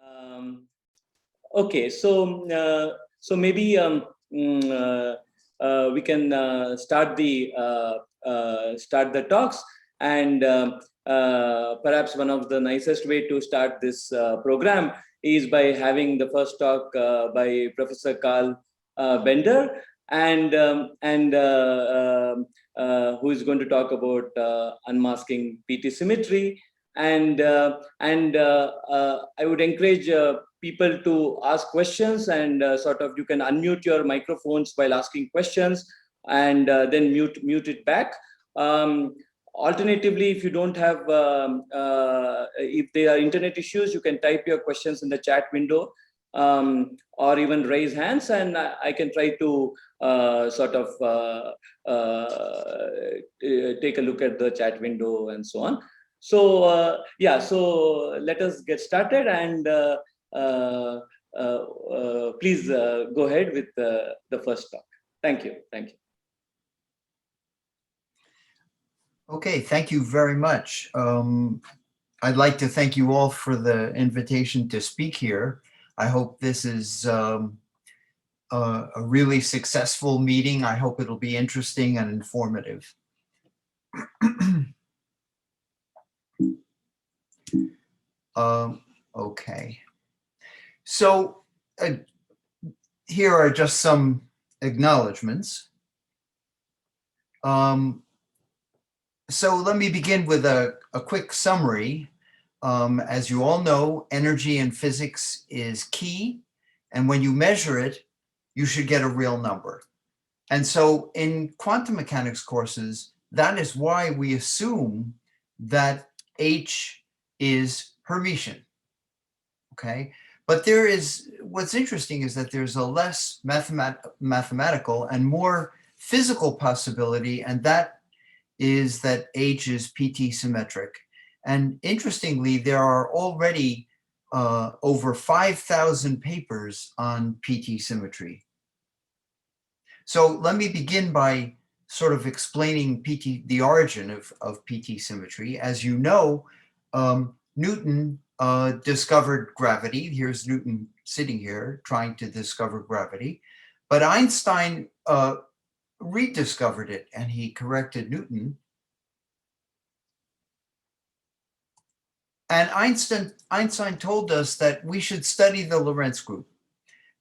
Um, okay, so maybe we can start the talks, and perhaps one of the nicest way to start this program is by having the first talk by Professor Carl Bender, and who is going to talk about unmasking PT symmetry. And I would encourage people to ask questions, and sort of you can unmute your microphones while asking questions, and then mute it back. Alternatively, if you don't have, if there are internet issues, you can type your questions in the chat window, or even raise hands, and I can try to sort of take a look at the chat window and so on. So yeah, so let us get started, and please go ahead with the first talk. Thank you. Thank you. Okay, thank you very much. I'd like to thank you all for the invitation to speak here. I hope this is a really successful meeting. I hope it'll be interesting and informative. Okay, so here are just some acknowledgements. So let me begin with a quick summary. As you all know, energy in physics is key, and when you measure it, you should get a real number. And so in quantum mechanics courses, that is why we assume that H is Hermitian, okay? But there is, what's interesting is that there's a less mathematical and more physical possibility, and that is that H is PT symmetric. And interestingly, there are already over 5,000 papers on PT symmetry. So let me begin by sort of explaining the origin of PT symmetry. As you know, Newton discovered gravity. Here's Newton sitting here trying to discover gravity. But Einstein rediscovered it, and he corrected Newton. And Einstein told us that we should study the Lorentz group.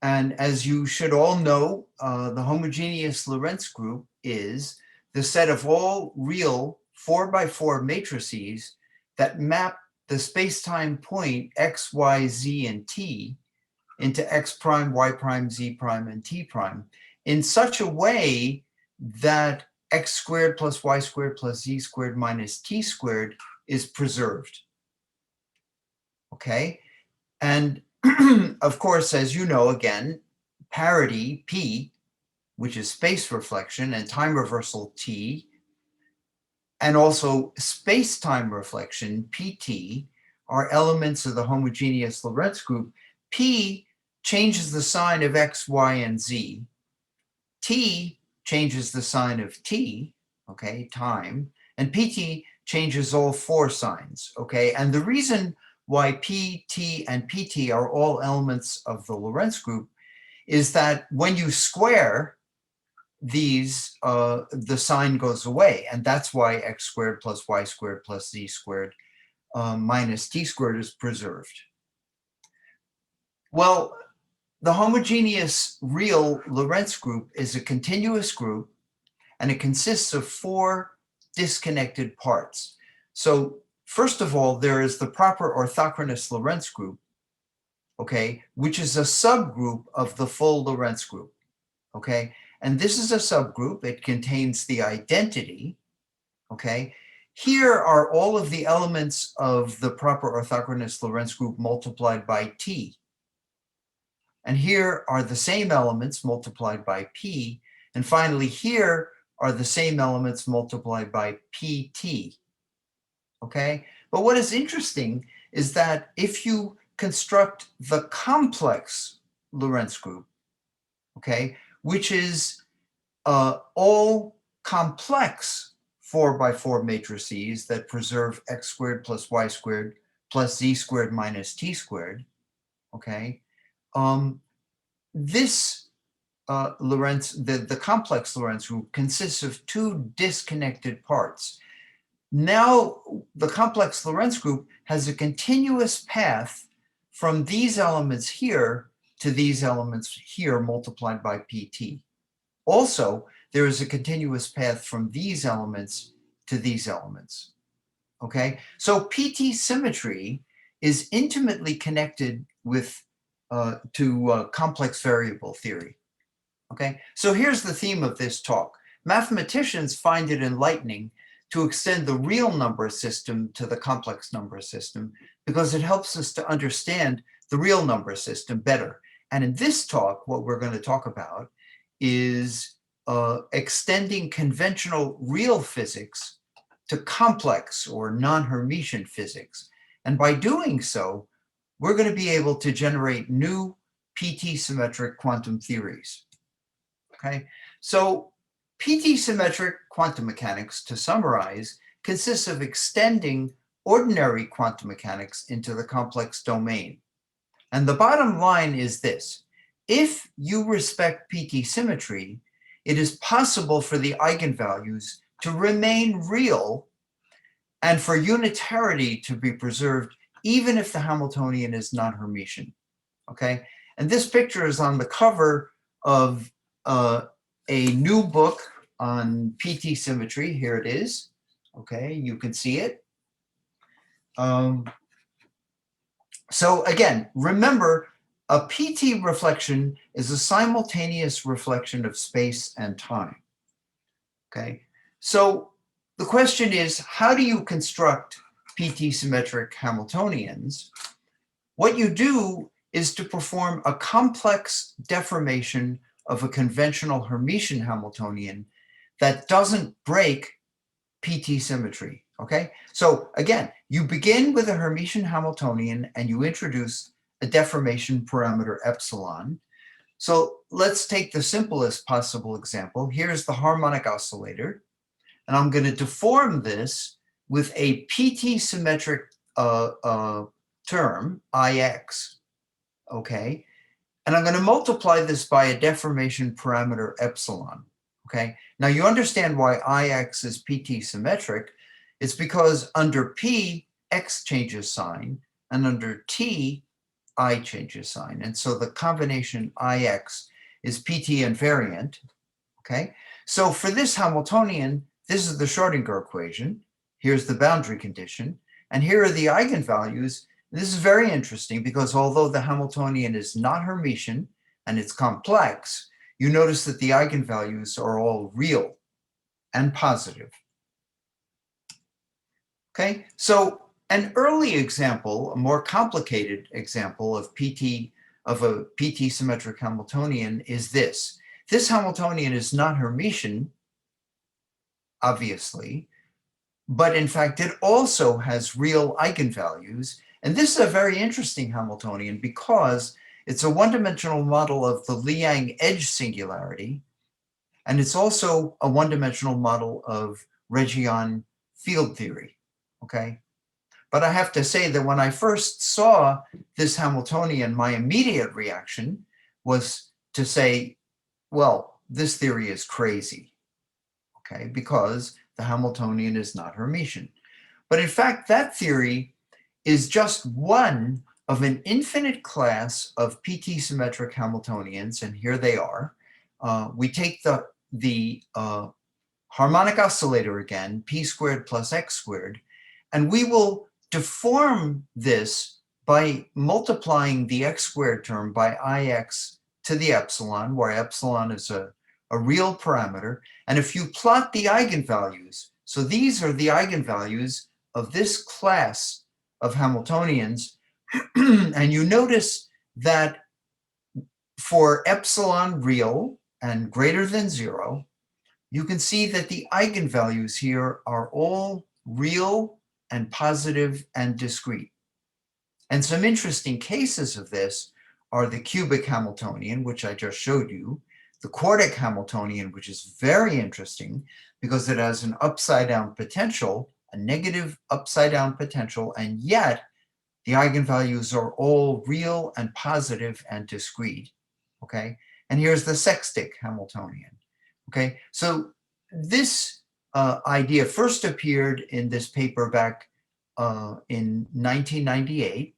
And as you should all know, the homogeneous Lorentz group is the set of all real 4x4 matrices that map the space-time point x, y, z, and t into x prime, y prime, z prime, and t prime in such a way that x squared plus y squared plus z squared minus t squared is preserved. Okay, and of course, as you know, again, parity P, which is space reflection, and time reversal T, and also space-time reflection PT, are elements of the homogeneous Lorentz group. P changes the sign of X, Y, and Z. T changes the sign of T, okay, time, and PT changes all four signs, okay? And the reason why P, T, and PT are all elements of the Lorentz group is that when you square these, the sign goes away, and that's why x squared plus y squared plus z squared minus t squared is preserved. Well, the homogeneous real Lorentz group is a continuous group, and it consists of four disconnected parts. So first of all, there is the proper orthochronous Lorentz group, okay, which is a subgroup of the full Lorentz group, okay? And this is a subgroup. It contains the identity, okay? Here are all of the elements of the proper orthochronous Lorentz group multiplied by T. And here are the same elements multiplied by P. And finally, here are the same elements multiplied by PT, okay? But what is interesting is that if you construct the complex Lorentz group, okay, which is all complex 4x4 matrices that preserve x squared plus y squared plus z squared minus t squared, okay? This Lorentz, the complex Lorentz group consists of two disconnected parts. Now the complex Lorentz group has a continuous path from these elements here to these elements here multiplied by PT. Also, there is a continuous path from these elements to these elements. Okay, so PT symmetry is intimately connected with complex variable theory. Okay, so here's the theme of this talk. Mathematicians find it enlightening to extend the real number system to the complex number system because it helps us to understand the real number system better. And in this talk, what we're going to talk about is extending conventional real physics to complex or non-Hermitian physics. And by doing so, we're going to be able to generate new PT symmetric quantum theories. Okay, so PT symmetric quantum mechanics, to summarize, consists of extending ordinary quantum mechanics into the complex domain. And the bottom line is this: if you respect PT symmetry, it is possible for the eigenvalues to remain real and for unitarity to be preserved, even if the Hamiltonian is non-Hermitian. Okay, and this picture is on the cover of a new book on PT symmetry. Here it is. Okay, you can see it. So again, remember, a PT reflection is a simultaneous reflection of space and time. Okay, so the question is, how do you construct PT symmetric Hamiltonians? What you do is to perform a complex deformation of a conventional Hermitian Hamiltonian that doesn't break PT symmetry, okay? So again, you begin with a Hermitian Hamiltonian and you introduce a deformation parameter epsilon. So let's take the simplest possible example. Here's the harmonic oscillator, and I'm going to deform this with a PT symmetric term, Ix, okay? And I'm going to multiply this by a deformation parameter epsilon, okay? Now you understand why Ix is PT symmetric. It's because under P, X changes sign, and under T, I changes sign. And so the combination Ix is PT invariant, okay? So for this Hamiltonian, this is the Schrodinger equation. Here's the boundary condition. And here are the eigenvalues. This is very interesting because although the Hamiltonian is not Hermitian and it's complex, you notice that the eigenvalues are all real and positive. Okay, so an early example, a more complicated example of a PT symmetric Hamiltonian is this. This Hamiltonian is not Hermitian, obviously, but in fact it also has real eigenvalues. And this is a very interesting Hamiltonian because it's a one-dimensional model of the Liang edge singularity, and it's also a one-dimensional model of Reggian field theory, okay? But I have to say that when I first saw this Hamiltonian, my immediate reaction was to say, well, this theory is crazy, okay, because the Hamiltonian is not Hermitian. But in fact, that theory is just one of an infinite class of PT symmetric Hamiltonians, and here they are. We take the harmonic oscillator again, p squared plus x squared, and we will deform this by multiplying the x squared term by Ix to the epsilon, where epsilon is a real parameter. And if you plot the eigenvalues, so these are the eigenvalues of this class of Hamiltonians, and you notice that for epsilon real and greater than 0, you can see that the eigenvalues here are all real and positive and discrete. And some interesting cases of this are the cubic Hamiltonian, which I just showed you, the quartic Hamiltonian, which is very interesting because it has an upside down potential, a negative upside down potential, and yet The eigenvalues are all real and positive and discrete, okay? And here's the sextic Hamiltonian, okay? So this idea first appeared in this paper back in 1998.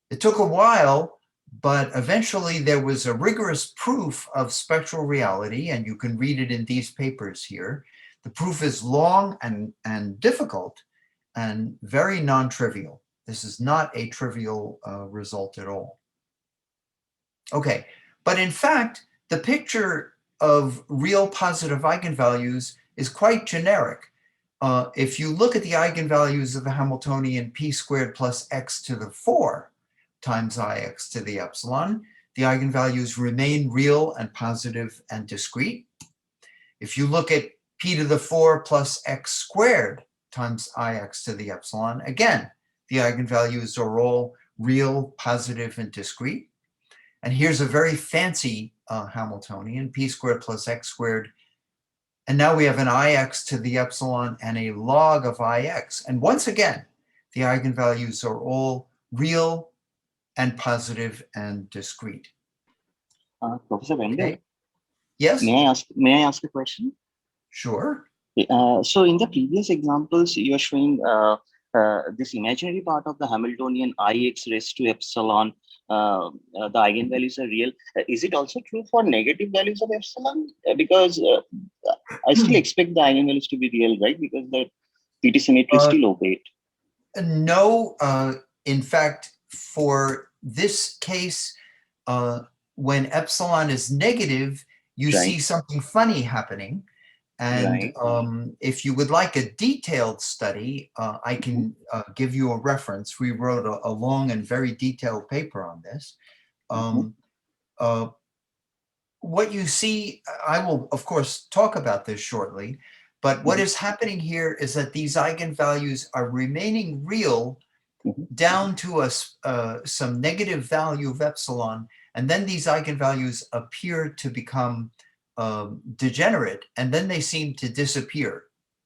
It took a while, but eventually there was a rigorous proof of spectral reality, and you can read it in these papers here. The proof is long and difficult and very non-trivial. This is not a trivial result at all. Okay, but in fact, the picture of real positive eigenvalues is quite generic. If you look at the eigenvalues of the Hamiltonian p squared plus x to the 4 times ix to the epsilon, the eigenvalues remain real and positive and discrete. If you look at p to the 4 plus x squared times ix to the epsilon, again, the eigenvalues are all real, positive, and discrete. And here's a very fancy Hamiltonian, p squared plus x squared. And now we have an ix to the epsilon and a log of ix. And once again, the eigenvalues are all real and positive and discrete. Professor Mandal, Okay. Yes? May I ask a question? Sure. So in the previous examples, you are showing this imaginary part of the Hamiltonian ix raised to epsilon, the eigenvalues are real. Is it also true for negative values of epsilon? Because I still expect the eigenvalues to be real, right? Because the PT symmetry still obeyed. No, in fact, for this case, when epsilon is negative, you see something funny happening. And if you would like a detailed study, I can give you a reference. We wrote a long and very detailed paper on this. What you see, I will, of course, talk about this shortly, but what is happening here is that these eigenvalues are remaining real down to some negative value of epsilon, and then these eigenvalues appear to become degenerate, and then they seem to disappear.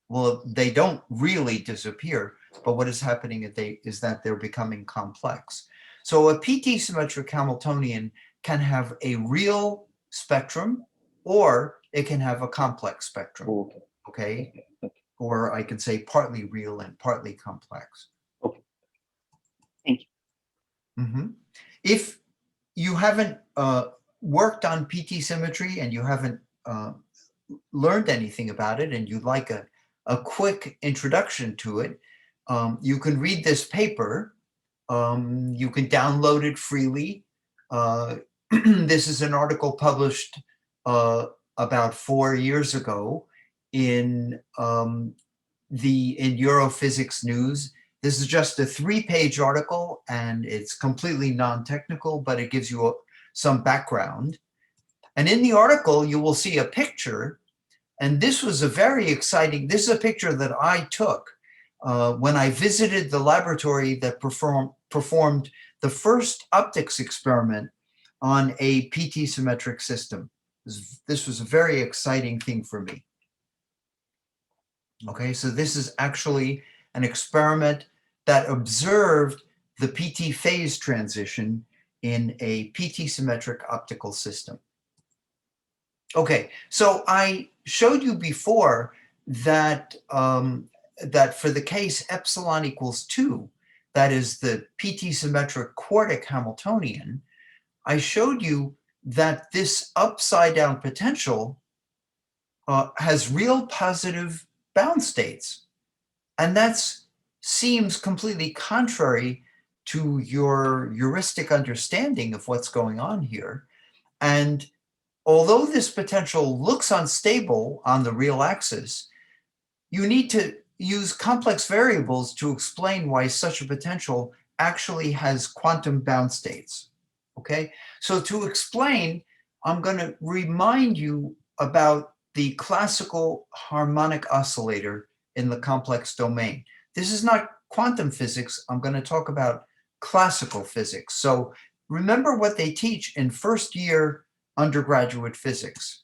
Well, they don't really disappear, but what is happening is that they're becoming complex. So a PT symmetric Hamiltonian can have a real spectrum, or it can have a complex spectrum, okay? Or I can say partly real and partly complex. Okay. Thank you. If you haven't worked on PT symmetry and you haven't learned anything about it and you'd like a quick introduction to it, you can read this paper. You can download it freely. This is an article published about 4 years ago in Europhysics News. This is just a 3-page article, and it's completely non-technical, but it gives you some background. And in the article, you will see a picture, and this was a very exciting, this is a picture that I took when I visited the laboratory that performed the first optics experiment on a PT symmetric system. This was a very exciting thing for me. Okay, so this is actually an experiment that observed the PT phase transition in a PT symmetric optical system. Okay, so I showed you before that that for the case epsilon equals 2, that is the PT symmetric quartic Hamiltonian, I showed you that this upside down potential has real positive bound states. And that seems completely contrary to your heuristic understanding of what's going on here. And although this potential looks unstable on the real axis, you need to use complex variables to explain why such a potential actually has quantum bound states. Okay, so to explain, I'm going to remind you about the classical harmonic oscillator in the complex domain. This is not quantum physics. I'm going to talk about classical physics. So remember what they teach in first year undergraduate physics.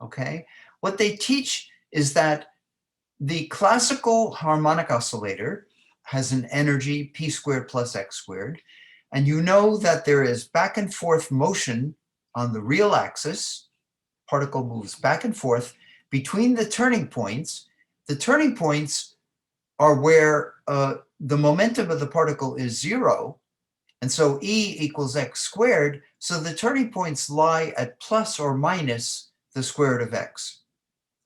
Okay, what they teach is that the classical harmonic oscillator has an energy p squared plus x squared. And you know that there is back and forth motion on the real axis. Particle moves back and forth between the turning points. The turning points are where the momentum of the particle is 0. And so E equals x squared. So the turning points lie at plus or minus the square root of x.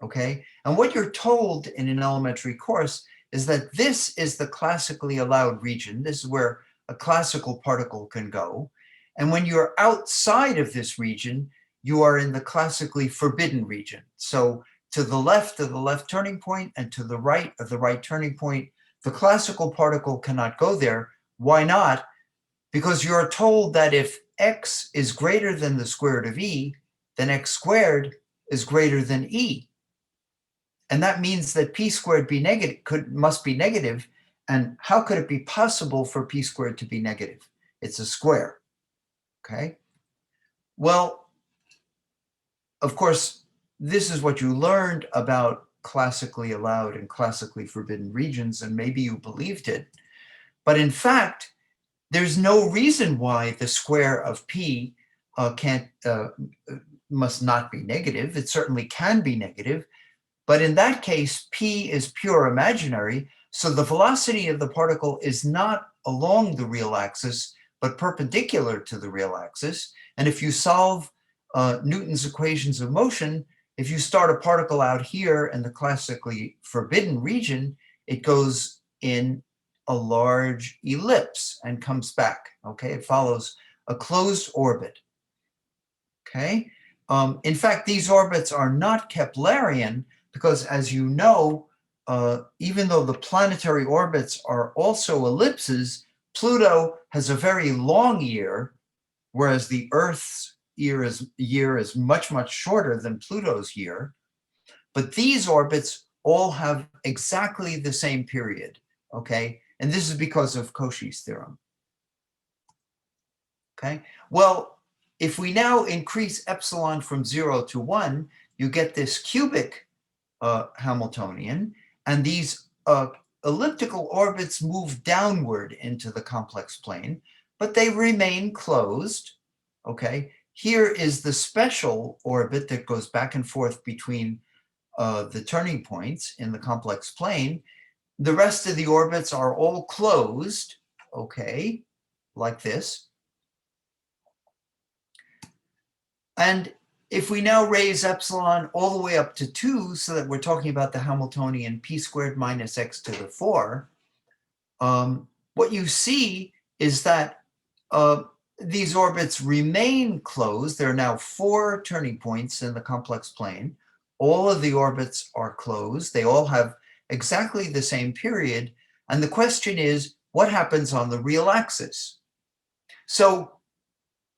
Okay? And what you're told in an elementary course is that this is the classically allowed region. This is where a classical particle can go. And when you're outside of this region, you are in the classically forbidden region. So to the left of the left turning point and to the right of the right turning point, the classical particle cannot go there. Why not? Because you're told that if x is greater than the square root of e, then x squared is greater than e. And that means that p squared must be negative. And how could it be possible for p squared to be negative? It's a square. Okay. Well, of course, this is what you learned about classically allowed and classically forbidden regions, and maybe you believed it. But in fact, there's no reason why the square of p must not be negative. It certainly can be negative. But in that case, p is pure imaginary. So the velocity of the particle is not along the real axis, but perpendicular to the real axis. And if you solve Newton's equations of motion, if you start a particle out here in the classically forbidden region, it goes in a large ellipse and comes back. Okay, it follows a closed orbit. Okay, in fact, these orbits are not Keplerian because, as you know, even though the planetary orbits are also ellipses, Pluto has a very long year, whereas the Earth's year is much, much shorter than Pluto's year. But these orbits all have exactly the same period, okay? And this is because of Cauchy's theorem, okay? Well, if we now increase epsilon from 0 to 1, you get this cubic Hamiltonian, and these elliptical orbits move downward into the complex plane, but they remain closed, okay? Here is the special orbit that goes back and forth between the turning points in the complex plane. The rest of the orbits are all closed, okay, like this. And if we now raise epsilon all the way up to 2, so that we're talking about the Hamiltonian p squared minus x to the 4, what you see is that these orbits remain closed. There are now 4 turning points in the complex plane. All of the orbits are closed. They all have exactly the same period. And the question is, what happens on the real axis? So,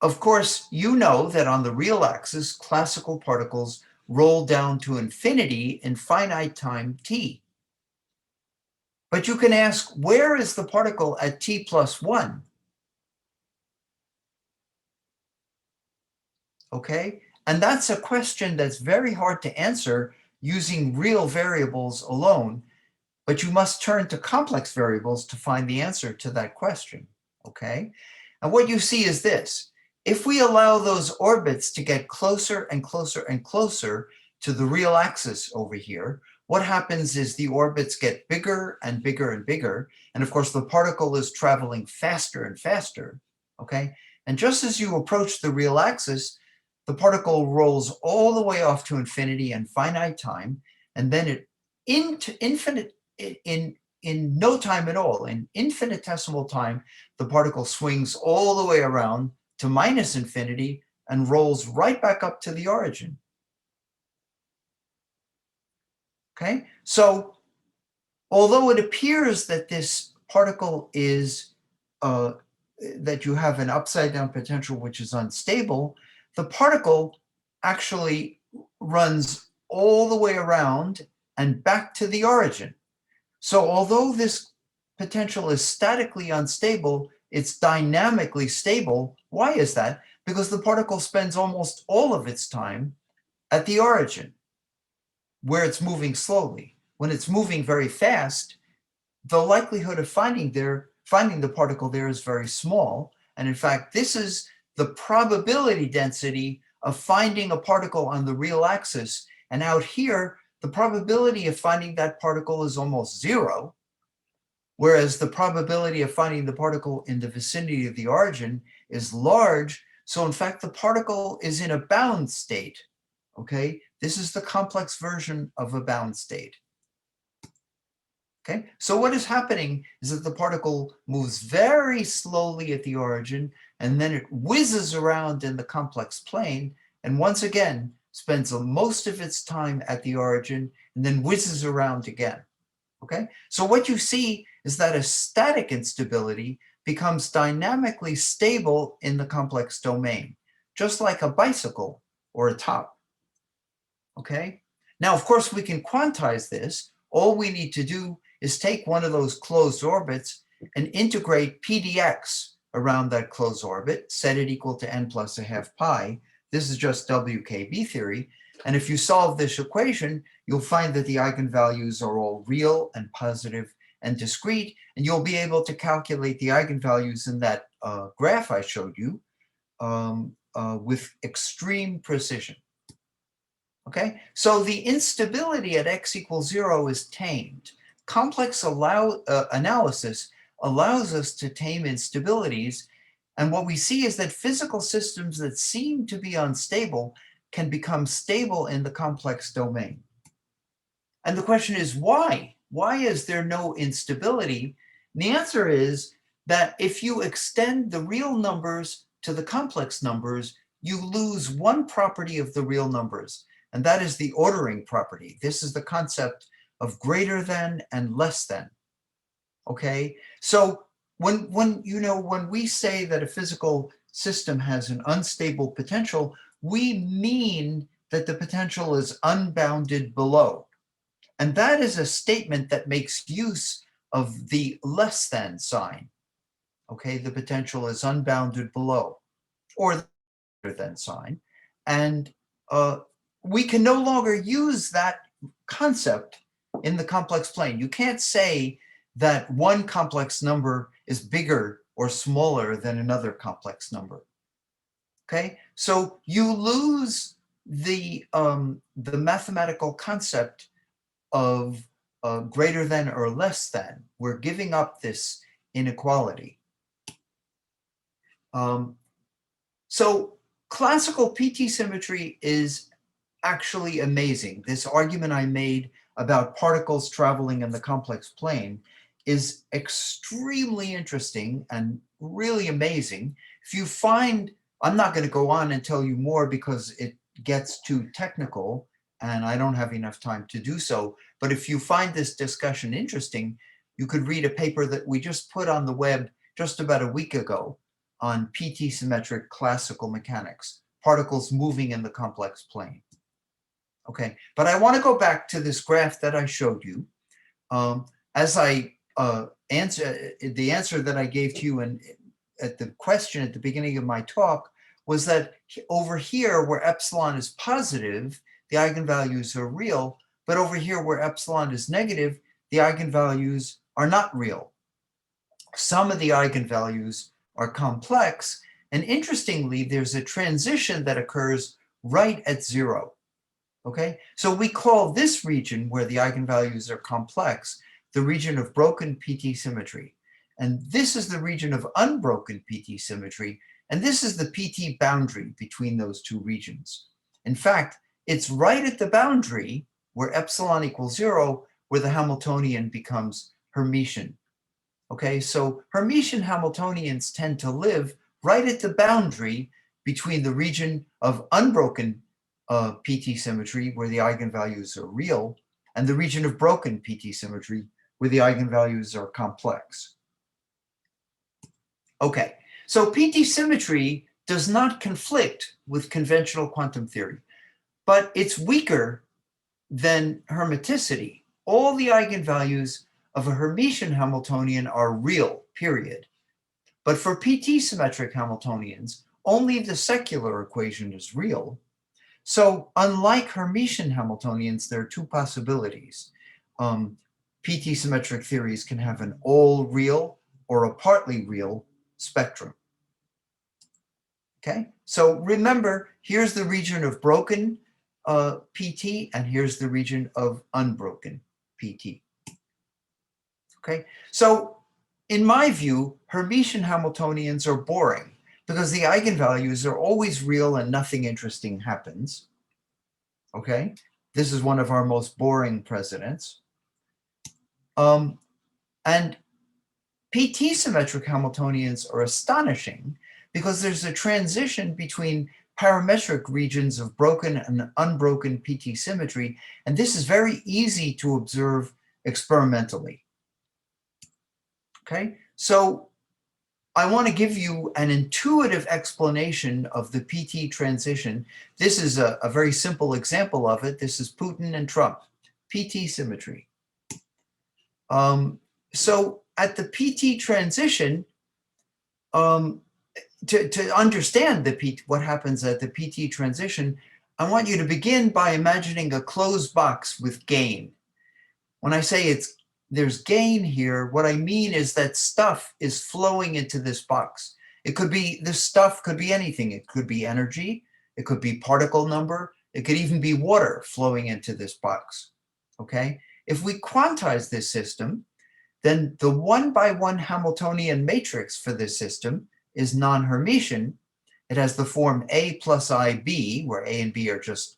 of course, you know that on the real axis, classical particles roll down to infinity in finite time t. But you can ask, where is the particle at t plus 1? Okay, and that's a question that's very hard to answer using real variables alone, but you must turn to complex variables to find the answer to that question, okay? And what you see is this. If we allow those orbits to get closer and closer and closer to the real axis over here, what happens is the orbits get bigger and bigger and bigger. And of course, the particle is traveling faster and faster, okay? And just as you approach the real axis, the particle rolls all the way off to infinity and finite time, and then it into infinite in no time at all, in infinitesimal time, the particle swings all the way around to minus infinity and rolls right back up to the origin. Okay, so although it appears that this particle is, that you have an upside down potential which is unstable, the particle actually runs all the way around and back to the origin. So although this potential is statically unstable, it's dynamically stable. Why is that? Because the particle spends almost all of its time at the origin, where it's moving slowly. When it's moving very fast, the likelihood of finding the particle there is very small. And in fact, this is the probability density of finding a particle on the real axis. And out here, the probability of finding that particle is almost zero, whereas the probability of finding the particle in the vicinity of the origin is large. So in fact, the particle is in a bound state, okay? This is the complex version of a bound state. Okay, so what is happening is that the particle moves very slowly at the origin, and then it whizzes around in the complex plane, and once again spends most of its time at the origin, and then whizzes around again. Okay, so what you see is that a static instability becomes dynamically stable in the complex domain, just like a bicycle or a top. Okay, now of course we can quantize this. All we need to do is take one of those closed orbits and integrate pdx around that closed orbit, set it equal to n plus a half pi. This is just WKB theory. And if you solve this equation, you'll find that the eigenvalues are all real and positive and discrete, and you'll be able to calculate the eigenvalues in that graph I showed you with extreme precision. Okay, so the instability at x equals 0 is tamed. Complex analysis allows us to tame instabilities, and what we see is that physical systems that seem to be unstable can become stable in the complex domain. And the question is why? Why is there no instability? And the answer is that if you extend the real numbers to the complex numbers, you lose one property of the real numbers, and that is the ordering property. This is the concept of greater than and less than. Okay, so when we say that a physical system has an unstable potential, we mean that the potential is unbounded below. And that is a statement that makes use of the less than sign. Okay, the potential is unbounded below, or the greater than sign. And we can no longer use that concept in the complex plane. You can't say that one complex number is bigger or smaller than another complex number. Okay, so you lose the mathematical concept of greater than or less than. We're giving up this inequality. So classical PT symmetry is actually amazing. This argument I made about particles traveling in the complex plane is extremely interesting and really amazing. If you find, I'm not going to go on and tell you more because it gets too technical and I don't have enough time to do so. But if you find this discussion interesting, you could read a paper that we just put on the web just about a week ago on PT symmetric classical mechanics, particles moving in the complex plane. Okay, but I want to go back to this graph that I showed you. As I the answer that I gave to you at the question at the beginning of my talk was that over here where epsilon is positive, the eigenvalues are real, but over here where epsilon is negative, the eigenvalues are not real. Some of the eigenvalues are complex, and interestingly, there's a transition that occurs right at 0. Okay, so we call this region where the eigenvalues are complex the region of broken PT symmetry. And this is the region of unbroken PT symmetry. And this is the PT boundary between those two regions. In fact, it's right at the boundary where epsilon equals 0, where the Hamiltonian becomes Hermitian. Okay, so Hermitian Hamiltonians tend to live right at the boundary between the region of unbroken PT symmetry, where the eigenvalues are real, and the region of broken PT symmetry, where the eigenvalues are complex. Okay, so PT symmetry does not conflict with conventional quantum theory, but it's weaker than Hermiticity. All the eigenvalues of a Hermitian Hamiltonian are real, period. But for PT symmetric Hamiltonians, only the secular equation is real. So unlike Hermitian Hamiltonians, there are two possibilities. PT symmetric theories can have an all real or a partly real spectrum. Okay, so remember, here's the region of broken PT, and here's the region of unbroken PT. Okay, so in my view, Hermitian Hamiltonians are boring because the eigenvalues are always real and nothing interesting happens. Okay, this is one of our most boring precedents. And PT symmetric Hamiltonians are astonishing because there's a transition between parametric regions of broken and unbroken PT symmetry, and this is very easy to observe experimentally. Okay, so I want to give you an intuitive explanation of the PT transition. This is a very simple example of it. This is Putin and Trump, PT symmetry. So at the PT transition, to understand what happens at the PT transition, I want you to begin by imagining a closed box with gain. When I say there's gain here, what I mean is that stuff is flowing into this box. It could be, this stuff could be anything. It could be energy, it could be particle number, it could even be water flowing into this box, okay? If we quantize this system, then the 1-by-1 Hamiltonian matrix for this system is non-Hermitian. It has the form A plus IB, where A and B are just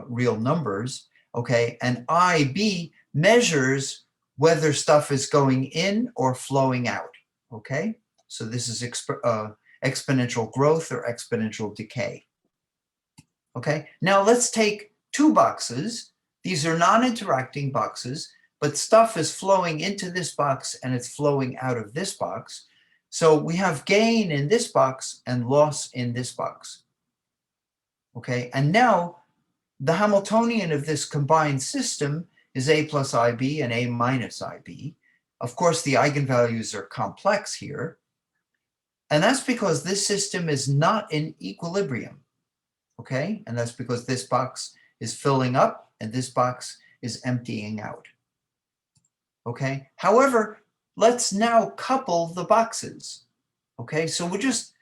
real numbers, okay? And IB measures whether stuff is going in or flowing out, okay? So this is exponential growth or exponential decay, okay? Now let's take two boxes. These are non-interacting boxes, but stuff is flowing into this box and it's flowing out of this box. So we have gain in this box and loss in this box, okay? And now the Hamiltonian of this combined system is A plus IB and A minus IB. Of course, the eigenvalues are complex here. And that's because this system is not in equilibrium, okay? And that's because this box is filling up and this box is emptying out, okay? However, let's now couple the boxes, okay? So we'll just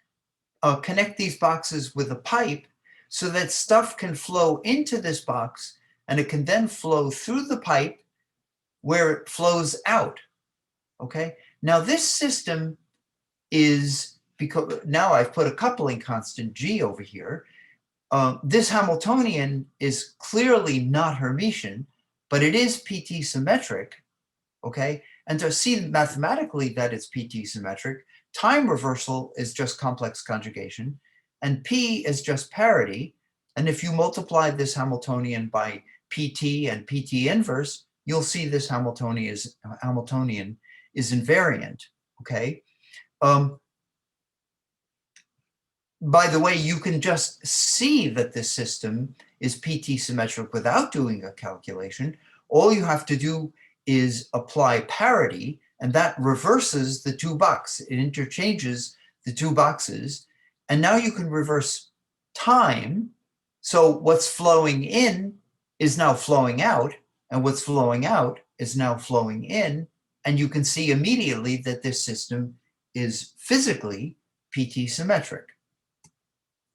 connect these boxes with a pipe so that stuff can flow into this box and it can then flow through the pipe where it flows out, okay? Now this system is, because now I've put a coupling constant G over here, this Hamiltonian is clearly not Hermitian, but it is PT symmetric, okay? And to see mathematically that it's PT symmetric, time reversal is just complex conjugation, and P is just parity. And if you multiply this Hamiltonian by PT and PT inverse, you'll see this Hamiltonian is invariant, okay? By the way, you can just see that this system is PT symmetric without doing a calculation. All you have to do is apply parity, and that reverses the two boxes. It interchanges the two boxes, and now you can reverse time. So what's flowing in is now flowing out, and what's flowing out is now flowing in, and you can see immediately that this system is physically PT symmetric.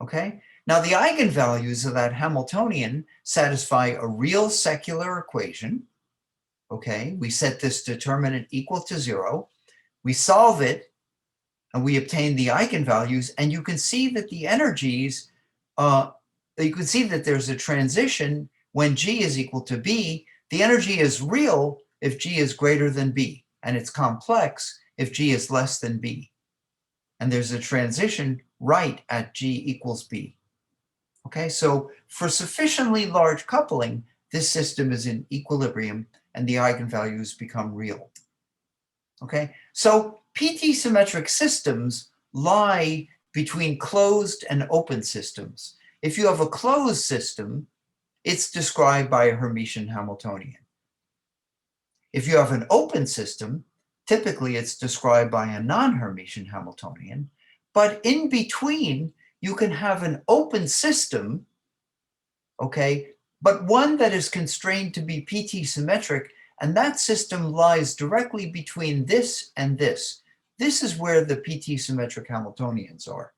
Okay, now the eigenvalues of that Hamiltonian satisfy a real secular equation. Okay, we set this determinant equal to 0. We solve it and we obtain the eigenvalues, and you can see that the energies, you can see that there's a transition when G is equal to B. The energy is real if G is greater than B, and it's complex if G is less than B. And there's a transition right at G equals B. Okay, so for sufficiently large coupling, this system is in equilibrium and the eigenvalues become real. Okay, so PT symmetric systems lie between closed and open systems. If you have a closed system, it's described by a Hermitian Hamiltonian. If you have an open system, typically it's described by a non-Hermitian Hamiltonian, but in between, you can have an open system, okay, but one that is constrained to be PT symmetric And that system lies directly between this and this. This is where the PT symmetric Hamiltonians are.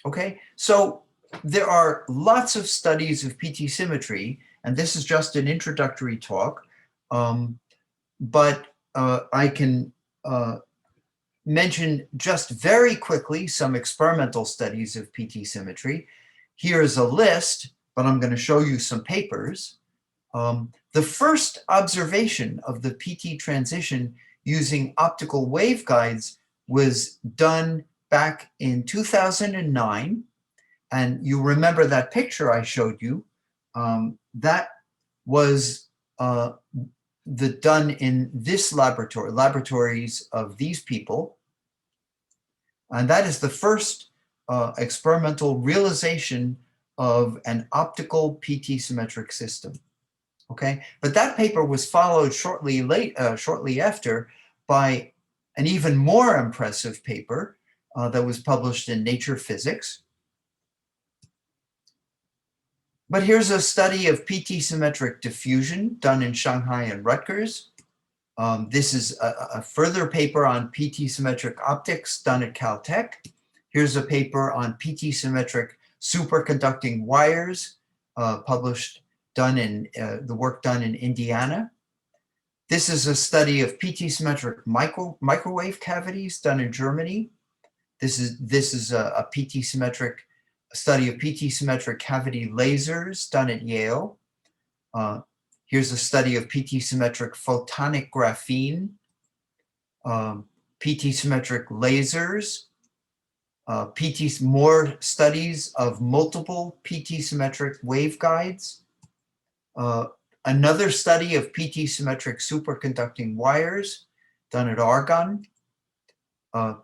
Okay, so there are lots of studies of PT symmetry, and this is just an introductory talk, but I can mention just very quickly some experimental studies of PT symmetry. Here's a list, but I'm going to show you some papers. The first observation of the PT transition using optical waveguides was done back in 2009. And you remember that picture I showed you. That was done in this laboratories of these people. And that is the first experimental realization of an optical PT symmetric system. Okay, but that paper was followed shortly after by an even more impressive paper that was published in Nature Physics. But here's a study of PT symmetric diffusion done in Shanghai and Rutgers. This is a further paper on PT symmetric optics done at Caltech. Here's a paper on PT symmetric superconducting wires the work done in Indiana. This is a study of PT symmetric microwave cavities done in Germany. This is a study of PT symmetric cavity lasers done at Yale. Here's a study of PT symmetric photonic graphene, PT symmetric lasers, more studies of multiple PT symmetric waveguides, another study of PT symmetric superconducting wires done at Argonne,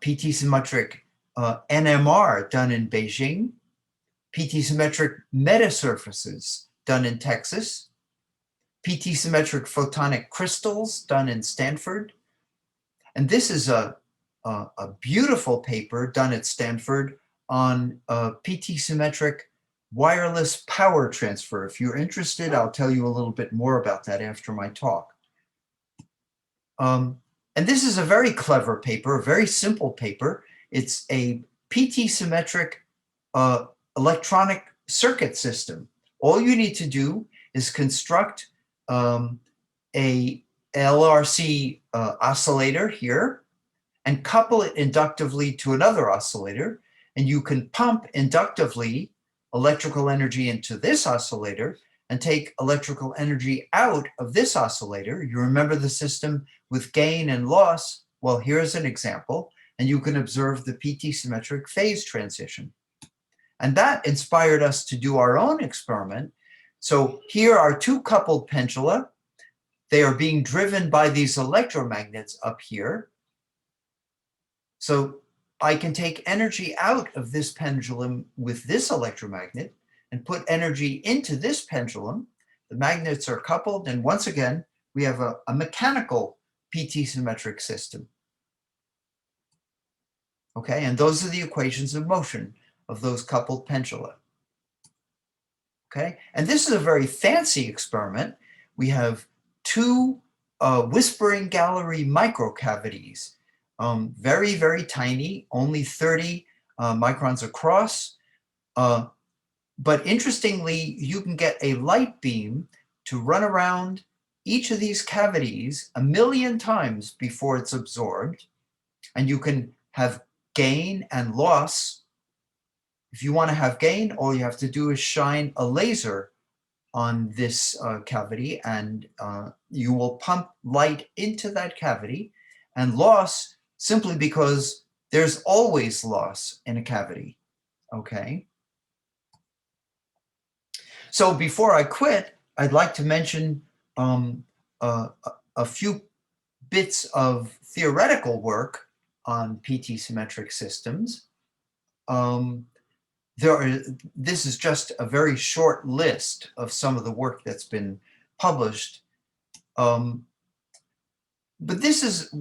PT symmetric NMR done in Beijing, PT symmetric metasurfaces done in Texas, PT symmetric photonic crystals done in Stanford. And this is a beautiful paper done at Stanford on PT symmetric wireless power transfer. If you're interested, I'll tell you a little bit more about that after my talk. And this is a very clever paper, a very simple paper. It's a PT symmetric electronic circuit system. All you need to do is construct a LRC oscillator here and couple it inductively to another oscillator, and you can pump inductively electrical energy into this oscillator and take electrical energy out of this oscillator. You remember the system with gain and loss? Well, here's an example, and you can observe the PT symmetric phase transition. And that inspired us to do our own experiment. So here are two coupled pendula. They are being driven by these electromagnets up here. So I can take energy out of this pendulum with this electromagnet and put energy into this pendulum. The magnets are coupled, and once again, we have a mechanical PT symmetric system. Okay, and those are the equations of motion of those coupled pendula. Okay, and this is a very fancy experiment. We have two whispering gallery microcavities, very, very tiny, only 30 microns across. But interestingly, you can get a light beam to run around each of these cavities 1 million times before it's absorbed. And you can have gain and loss. If you want to have gain, all you have to do is shine a laser on this cavity, and you will pump light into that cavity, and loss simply because there's always loss in a cavity. Okay. So before I quit, I'd like to mention a few bits of theoretical work on PT symmetric systems. This is just a very short list of some of the work that's been published. But this is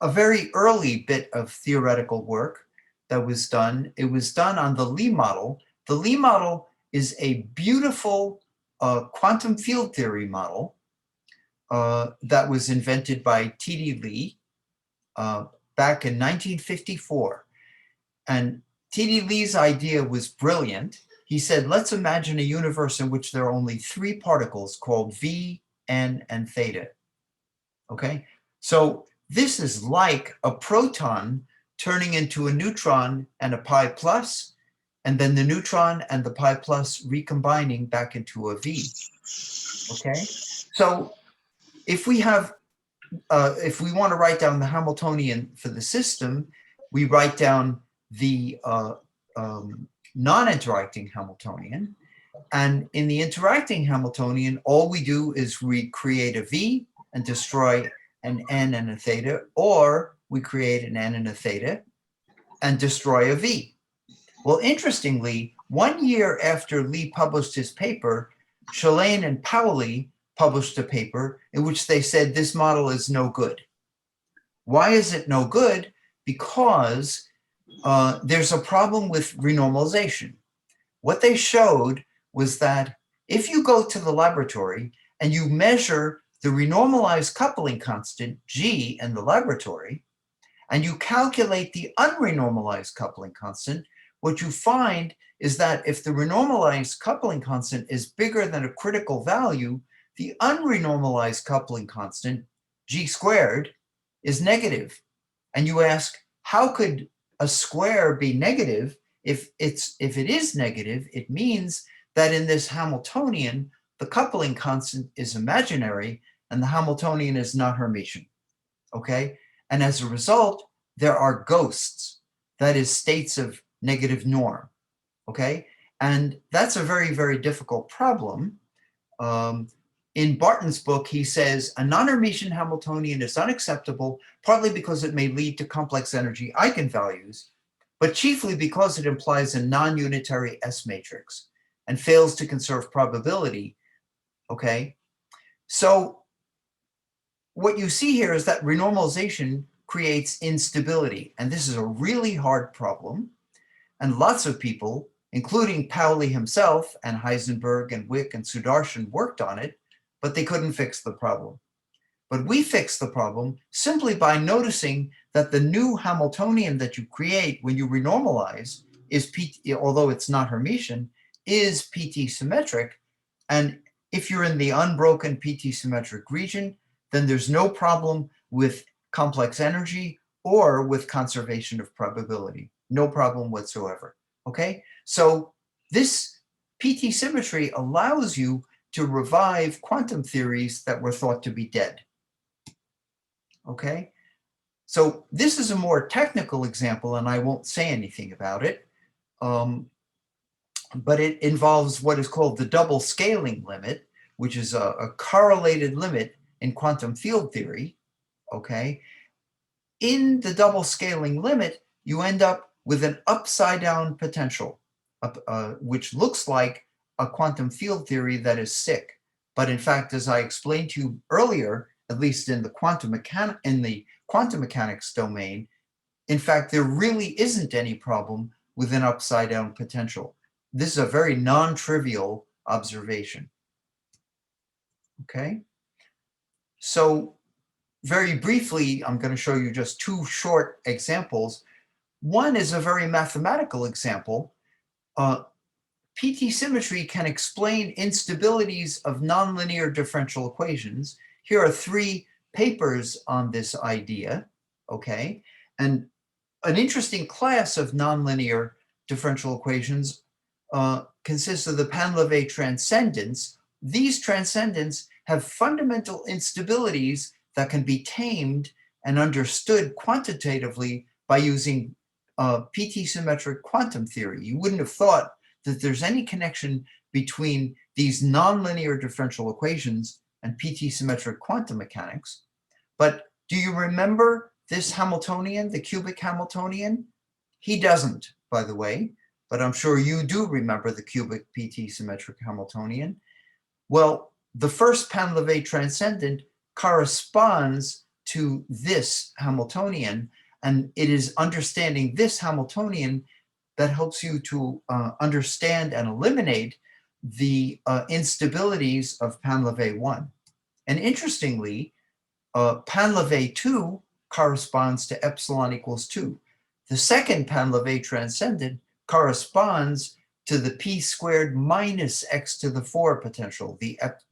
a very early bit of theoretical work that was done. It was done on the Lie model. The Lie model is a beautiful quantum field theory model. that was invented by T.D. Lee back in 1954. And T.D. Lee's idea was brilliant. He said, let's imagine a universe in which there are only three particles called V, N, and theta. Okay, so this is like a proton turning into a neutron and a pi plus, and then the neutron and the pi plus recombining back into a V. Okay, so if we have, if we want to write down the Hamiltonian for the system, we write down the non-interacting Hamiltonian. And in the interacting Hamiltonian, all we do is we create a V and destroy an N and a theta, or we create an N and a theta and destroy a V. Well, interestingly, 1 year after Lee published his paper, Shalane and Pauli published a paper in which they said this model is no good. Why is it no good? Because there's a problem with renormalization. What they showed was that if you go to the laboratory and you measure the renormalized coupling constant, G, in the laboratory, and you calculate the unrenormalized coupling constant, what you find is that if the renormalized coupling constant is bigger than a critical value, the unrenormalized coupling constant, G squared, is negative. And you ask, how could a square be negative? If it is negative, it means that in this Hamiltonian, the coupling constant is imaginary and the Hamiltonian is not Hermitian, okay? And as a result, there are ghosts, that is states of negative norm, okay? And that's a very, very difficult problem. In Barton's book, he says, a non-Hermitian Hamiltonian is unacceptable, partly because it may lead to complex energy eigenvalues, but chiefly because it implies a non-unitary S matrix and fails to conserve probability, okay? So what you see here is that renormalization creates instability, and this is a really hard problem, and lots of people, including Pauli himself and Heisenberg and Wick and Sudarshan, worked on it, but they couldn't fix the problem. But we fixed the problem simply by noticing that the new Hamiltonian that you create when you renormalize is PT, although it's not Hermitian, is PT symmetric. And if you're in the unbroken PT symmetric region, then there's no problem with complex energy or with conservation of probability. No problem whatsoever. Okay, so this PT symmetry allows you to revive quantum theories that were thought to be dead. Okay, so this is a more technical example, and I won't say anything about it, but it involves what is called the double scaling limit, which is a correlated limit in quantum field theory. Okay, in the double scaling limit, you end up with an upside down potential, which looks like a quantum field theory that is sick. But in fact, as I explained to you earlier, at least in the quantum mechanics domain, in fact, there really isn't any problem with an upside down potential. This is a very non-trivial observation. Okay, so very briefly, I'm going to show you just two short examples. One is a very mathematical example. PT symmetry can explain instabilities of nonlinear differential equations. Here are three papers on this idea, okay? And an interesting class of nonlinear differential equations consists of the Painlevé transcendents. These transcendents have fundamental instabilities that can be tamed and understood quantitatively by using PT symmetric quantum theory. You wouldn't have thought that there's any connection between these nonlinear differential equations and PT symmetric quantum mechanics. But do you remember this Hamiltonian, the cubic Hamiltonian? He doesn't, by the way, but I'm sure you do remember the cubic PT symmetric Hamiltonian. Well, the first Painlevé transcendent corresponds to this Hamiltonian, and it is understanding this Hamiltonian that helps you to understand and eliminate the instabilities of Painlevé 1. And interestingly, Painlevé 2 corresponds to epsilon equals 2. The second Painlevé transcendent corresponds to the p squared minus x to the 4 potential,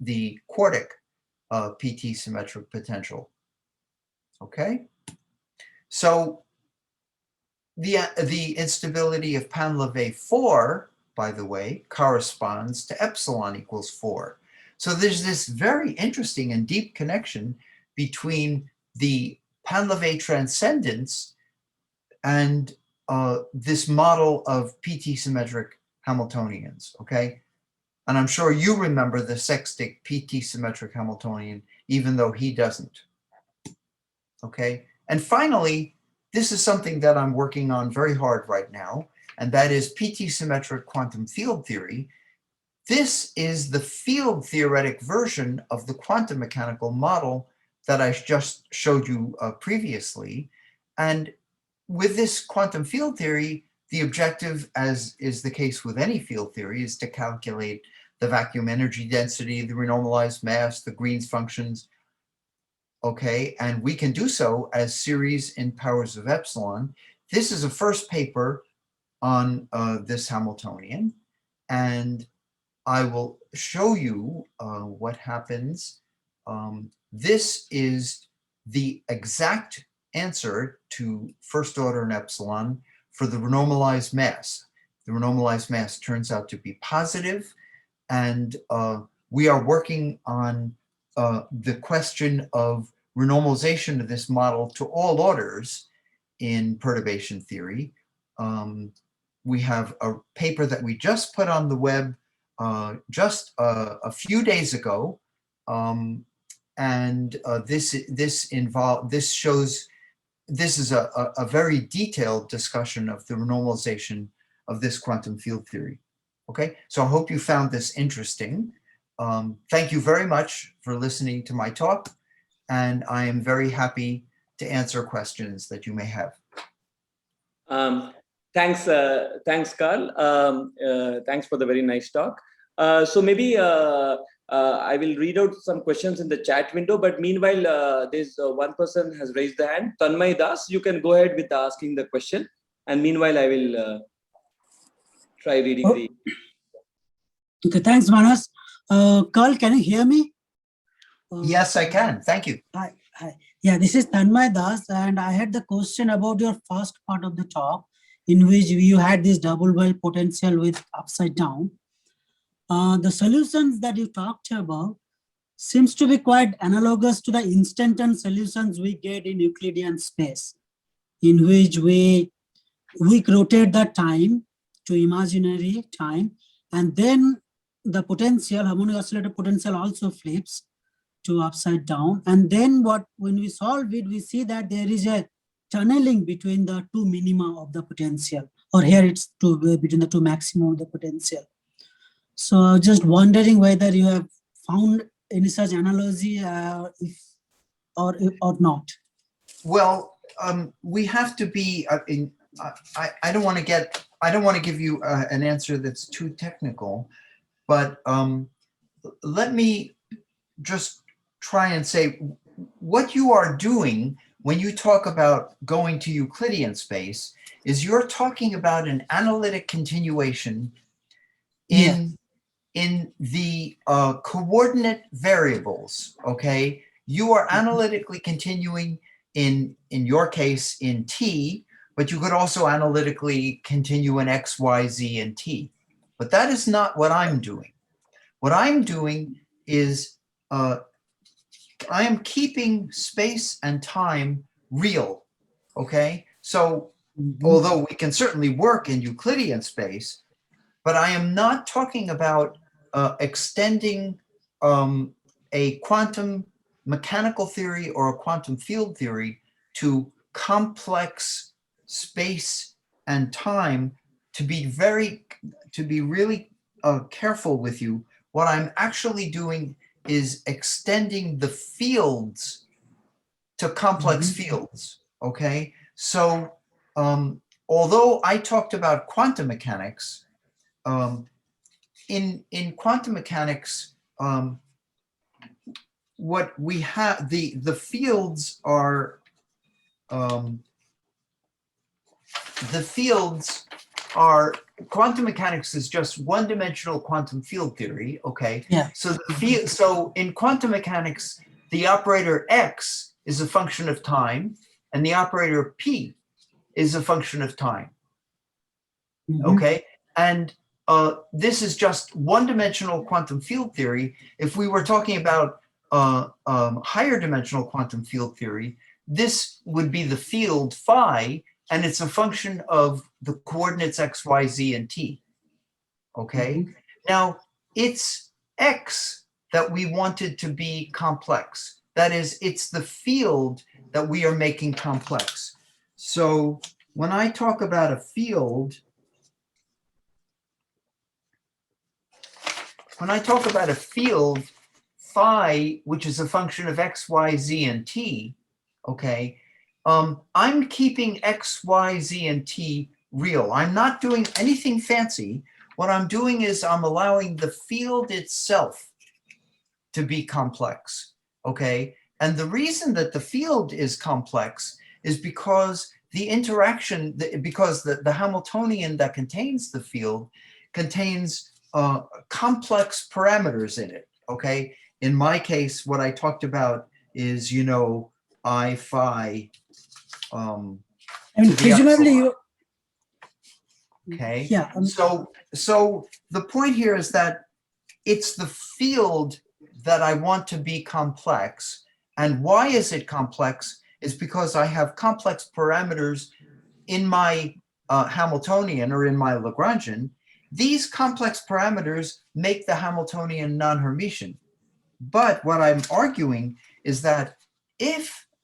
the quartic PT symmetric potential. Okay? So the instability of Painlevé 4, by the way, corresponds to epsilon equals 4. So there's this very interesting and deep connection between the Painlevé transcendence and this model of PT symmetric Hamiltonians, okay? And I'm sure you remember the sextic PT symmetric Hamiltonian, even though he doesn't, okay? And finally, this is something that I'm working on very hard right now, and that is PT symmetric quantum field theory. This is the field theoretic version of the quantum mechanical model that I just showed you previously. And with this quantum field theory, the objective, as is the case with any field theory, is to calculate the vacuum energy density, the renormalized mass, the Green's functions, okay? And we can do so as series in powers of epsilon. This is a first paper on this Hamiltonian, and I will show you what happens. This is the exact answer to first order in epsilon for the renormalized mass. The renormalized mass turns out to be positive, and we are working on the question of renormalization of this model to all orders in perturbation theory. We have a paper that we just put on the web just a few days ago, and this is a very detailed discussion of the renormalization of this quantum field theory. Okay, so I hope you found this interesting. Thank you very much for listening to my talk, and I am very happy to answer questions that you may have. Thanks, Carl. Thanks for the very nice talk. So maybe I will read out some questions in the chat window, but meanwhile, there's one person has raised the hand. Tanmay Das, you can go ahead with asking the question, and meanwhile, I will try reading the. Okay, thanks, Manas. Carl, can you hear me? Yes, I can. Thank you. Hi. Yeah, this is Tanmay Das, and I had the question about your first part of the talk, in which you had this double well potential with upside down. The solutions that you talked about seems to be quite analogous to the instantaneous solutions we get in Euclidean space, in which we rotate the time to imaginary time, and then the potential, harmonic oscillator potential also flips to upside down. And then when we solve it, we see that there is a tunneling between the two minima of the potential, or here it's between the two maximum of the potential. So just wondering whether you have found any such analogy or not. Well, we have to be I don't want to give you an answer that's too technical, but let me just try and say what you are doing when you talk about going to Euclidean space is you're talking about an analytic continuation in the coordinate variables, okay? You are analytically continuing in your case in t, but you could also analytically continue in x, y, z, and t. But that is not what I'm doing. What I'm doing is I am keeping space and time real, okay? So although we can certainly work in Euclidean space, but I am not talking about extending a quantum mechanical theory or a quantum field theory to complex space and time to be really careful with you. What I'm actually doing is extending the fields to complex fields, okay? So although I talked about quantum mechanics, in quantum mechanics, what we have, the fields are, quantum mechanics is just one-dimensional quantum field theory, okay? Yeah. So in quantum mechanics, the operator X is a function of time, and the operator P is a function of time, okay? And this is just one-dimensional quantum field theory. If we were talking about higher dimensional quantum field theory, this would be the field phi, and it's a function of the coordinates x, y, z, and t, okay? Now, it's X that we wanted to be complex. That is, it's the field that we are making complex. So when I talk about a field, phi, which is a function of x, y, z, and t, okay, I'm keeping x, y, z, and t real. I'm not doing anything fancy. What I'm doing is I'm allowing the field itself to be complex, okay? And the reason that the field is complex is because the interaction, because the Hamiltonian that contains the field contains complex parameters in it, okay? In my case, what I talked about is, you know, I phi. I mean, presumably you. Okay. Yeah. So the point here is that it's the field that I want to be complex. And why is it complex? Is because I have complex parameters in my Hamiltonian or in my Lagrangian. These complex parameters make the Hamiltonian non-Hermitian. But what I'm arguing is that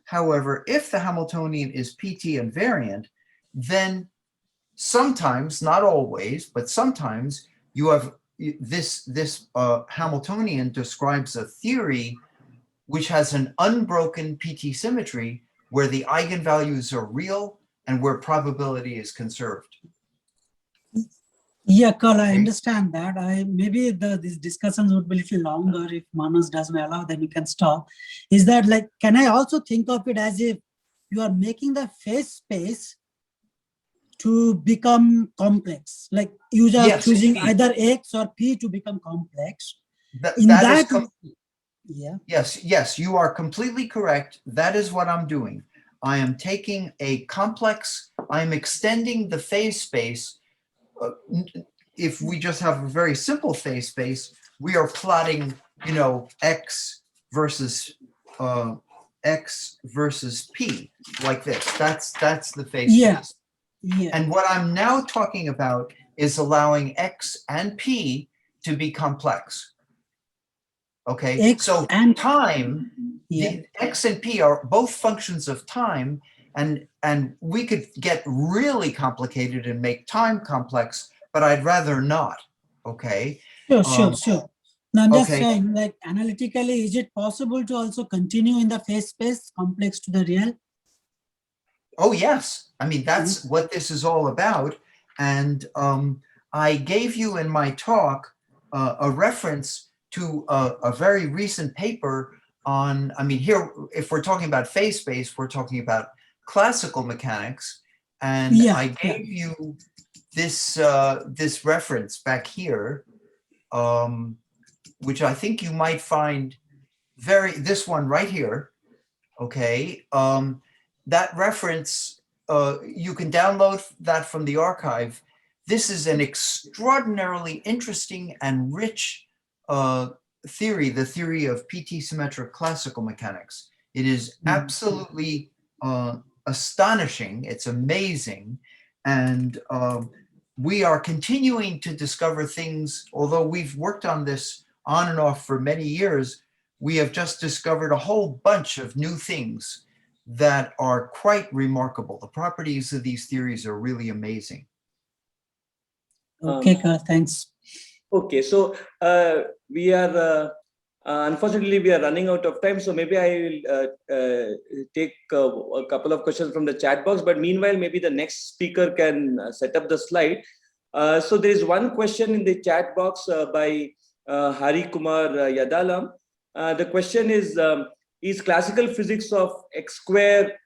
however, if the Hamiltonian is PT invariant, then sometimes, not always, but sometimes you have this Hamiltonian describes a theory which has an unbroken PT symmetry where the eigenvalues are real and where probability is conserved. Yeah, Carl, I understand that. Maybe these discussions would be a little longer. If Manas doesn't allow, then we can stop. Is that like, can I also think of it as if you are making the phase space to become complex? Like you just choosing either X or P to become complex. Yeah. Yes, you are completely correct. That is what I'm doing. I am taking a complex, I'm extending the phase space. If we just have a very simple phase space, we are plotting, you know, X versus P like this. That's the phase space. Yeah. And what I'm now talking about is allowing X and P to be complex. Okay, so time, the X and P are both functions of time, and we could get really complicated and make time complex, but I'd rather not. Okay. Sure. Now I'm just saying, like analytically, is it possible to also continue in the phase space complex to the real? Oh yes, I mean that's what this is all about. And I gave you in my talk a reference to a very recent paper on, I mean, here, if we're talking about phase space, we're talking about classical mechanics. And I gave you this this reference back here, which I think you might find this one right here, okay? That reference, you can download that from the archive. This is an extraordinarily interesting and rich theory, the theory of PT symmetric classical mechanics. It is absolutely astonishing. It's amazing. And we are continuing to discover things, although we've worked on this on and off for many years, we have just discovered a whole bunch of new things that are quite remarkable. The properties of these theories are really amazing. Okay, Carl, thanks. Okay, so we are unfortunately we are running out of time, so maybe I will take a couple of questions from the chat box, but meanwhile maybe the next speaker can set up the slide. So there is one question in the chat box by Hari Kumar Yadalam. The question is classical physics of x square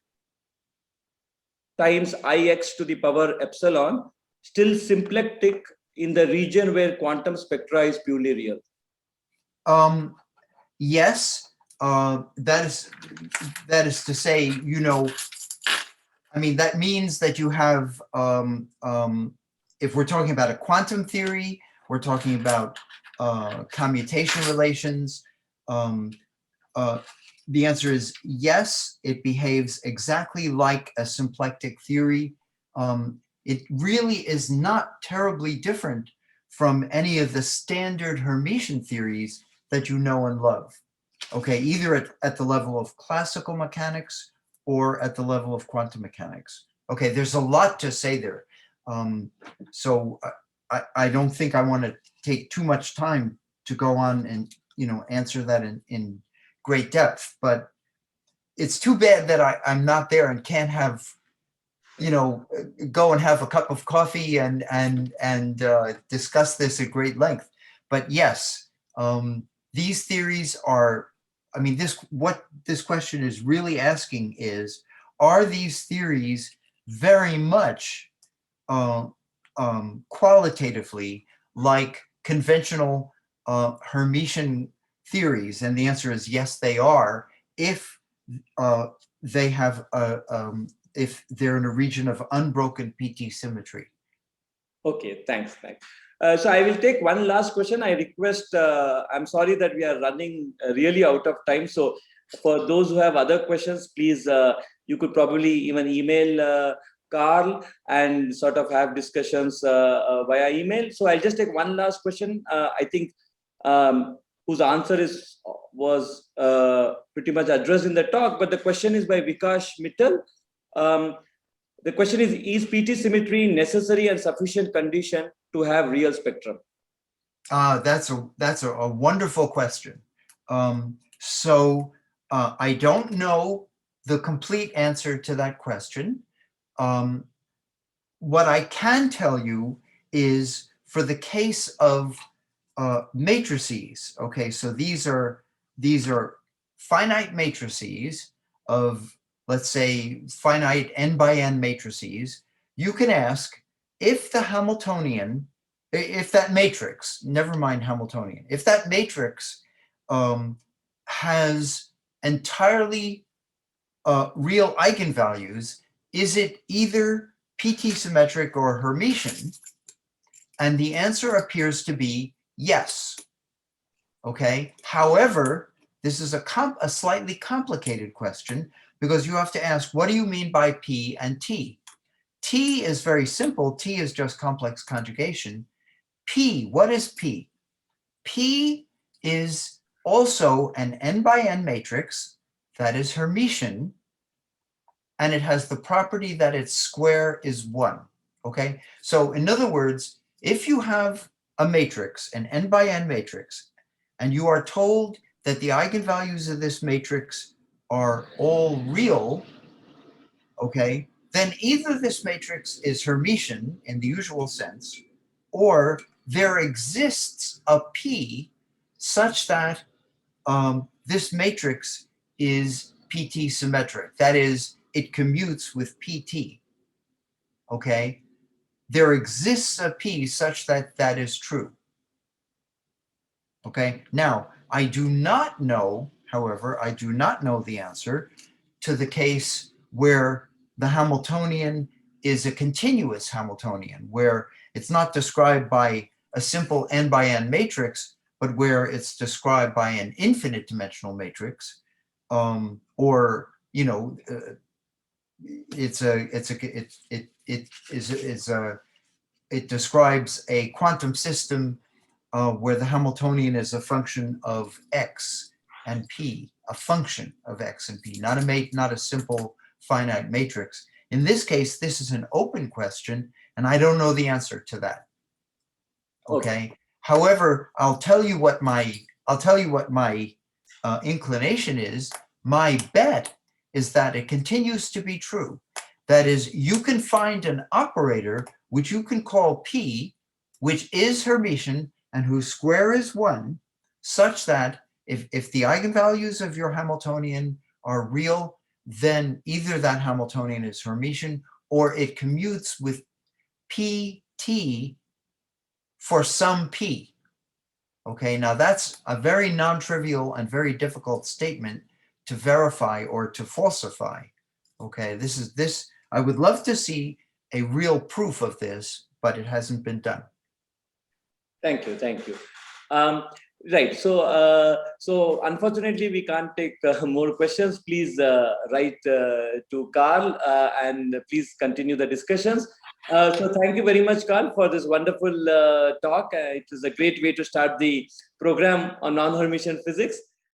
times ix to the power epsilon still symplectic in the region where quantum spectra is purely real? Yes, that is to say, you know, I mean, that means that you have, if we're talking about a quantum theory, we're talking about commutation relations. The answer is yes, it behaves exactly like a symplectic theory. It really is not terribly different from any of the standard Hermitian theories that you know and love. Okay, either at the level of classical mechanics or at the level of quantum mechanics. Okay, there's a lot to say there. So I don't think I want to take too much time to go on and, you know, answer that in great depth, but it's too bad that I'm not there and can't have, you know, go and have a cup of coffee and discuss this at great length. But yes, these theories are, I mean, what this question is really asking is, are these theories very much qualitatively like conventional Hermitian theories? And the answer is yes, they are, if they have if they're in a region of unbroken PT symmetry. Okay, thanks. So I will take one last question. I request, I'm sorry that we are running really out of time. So for those who have other questions, please, you could probably even email Carl and sort of have discussions via email. So I'll just take one last question. I think whose answer was pretty much addressed in the talk, but the question is by Vikash Mittal. The question is PT symmetry necessary and sufficient condition to have real spectrum? That's a wonderful question. So I don't know the complete answer to that question. What I can tell you is, for the case of matrices, okay, so these are finite matrices of, let's say, finite n by n matrices. You can ask if the Hamiltonian, if that matrix, never mind Hamiltonian, if that matrix has entirely real eigenvalues, is it either PT symmetric or Hermitian? And the answer appears to be yes. Okay. However, this is a slightly complicated question, because you have to ask, what do you mean by P and T? T is very simple. T is just complex conjugation. P, what is P? P is also an n by n matrix that is Hermitian, and it has the property that its square is 1. Okay, so in other words, if you have a matrix, an n by n matrix, and you are told that the eigenvalues of this matrix are all real, okay, then either this matrix is Hermitian in the usual sense, or there exists a P such that this matrix is PT symmetric. That is, it commutes with PT. Okay, there exists a P such that that is true. Okay, now I do not know, however, I do not know the answer to the case where the Hamiltonian is a continuous Hamiltonian, where it's not described by a simple n by n matrix, but where it's described by an infinite dimensional matrix, or, you know, it describes a quantum system where the Hamiltonian is a function of x and p, a function of x and p, not a simple finite matrix. In this case, this is an open question, and I don't know the answer to that. Okay. However, I'll tell you what my inclination is. My bet is that it continues to be true. That is, you can find an operator which you can call P, which is Hermitian and whose square is 1, such that If the eigenvalues of your Hamiltonian are real, then either that Hamiltonian is Hermitian or it commutes with PT for some P. Okay, now that's a very non-trivial and very difficult statement to verify or to falsify. Okay, I would love to see a real proof of this, but it hasn't been done. Thank you, thank you. Right, so so unfortunately we can't take more questions. Please write to Carl and please continue the discussions. So thank you very much, Carl, for this wonderful talk. It is a great way to start the program on non-Hermitian physics.